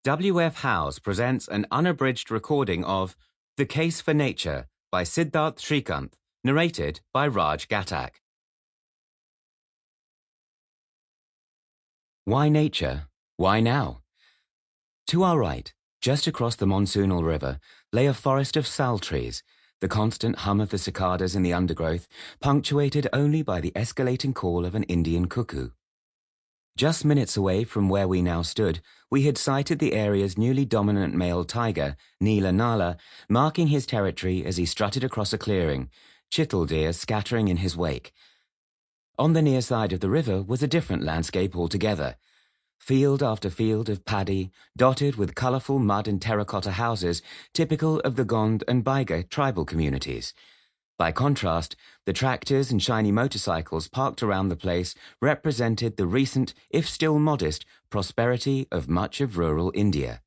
W.F. Howes presents an unabridged recording of The Case for Nature by Siddarth Shrikanth, narrated by Raj Ghatak. Why nature? Why now? To our right, just across the monsoonal river, lay a forest of sal trees, the constant hum of the cicadas in the undergrowth, punctuated only by the escalating call of an Indian cuckoo. Just minutes away from where we now stood, we had sighted the area's newly dominant male tiger, Neela Nala, marking his territory as he strutted across a clearing, chital deer scattering in his wake. On the near side of the river was a different landscape altogether. Field after field of paddy, dotted with colourful mud and terracotta houses typical of the Gond and Baiga tribal communities. By contrast, the tractors and shiny motorcycles parked around the place represented the recent, if still modest, prosperity of much of rural India.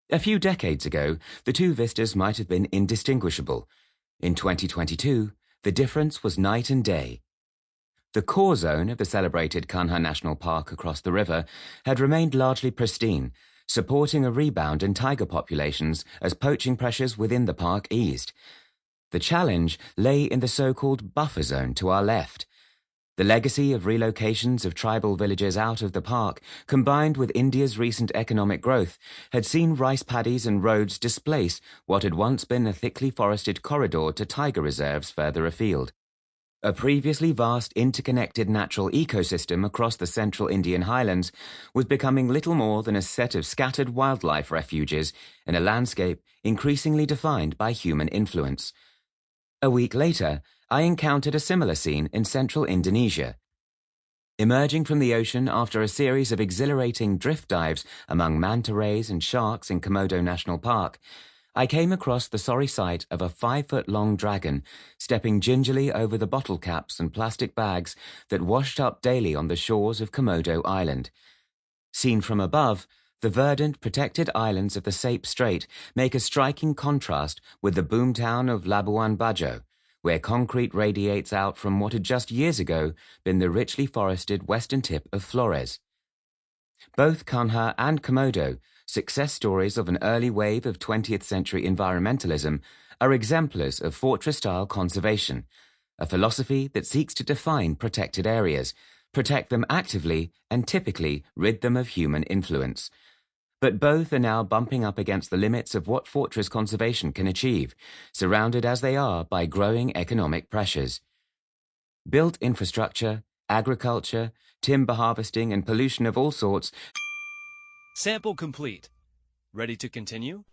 A few decades ago, the two vistas might have been indistinguishable. In 2022, the difference was night and day. The core zone of the celebrated Kanha National Park across the river had remained largely pristine, supporting a rebound in tiger populations as poaching pressures within the park eased. The challenge lay in the so-called buffer zone to our left. The legacy of relocations of tribal villages out of the park, combined with India's recent economic growth, had seen rice paddies and roads displace what had once been a thickly forested corridor to tiger reserves further afield. A previously vast interconnected natural ecosystem across the central Indian highlands was becoming little more than a set of scattered wildlife refuges in a landscape increasingly defined by human influence. A week later, I encountered a similar scene in central Indonesia. Emerging from the ocean after a series of exhilarating drift dives among manta rays and sharks in Komodo National Park, I came across the sorry sight of a 5-foot-long dragon stepping gingerly over the bottle caps and plastic bags that washed up daily on the shores of Komodo Island. Seen from above, the verdant, protected islands of the Sape Strait make a striking contrast with the boomtown of Labuan Bajo, where concrete radiates out from what had just years ago been the richly forested western tip of Flores. Both Kanha and Komodo, success stories of an early wave of 20th century environmentalism, are exemplars of fortress-style conservation, a philosophy that seeks to define protected areas, protect them actively, and typically rid them of human influence. But both are now bumping up against the limits of what fortress conservation can achieve, surrounded as they are by growing economic pressures. Built infrastructure, agriculture, timber harvesting, and pollution of all sorts. Sample complete. Ready to continue?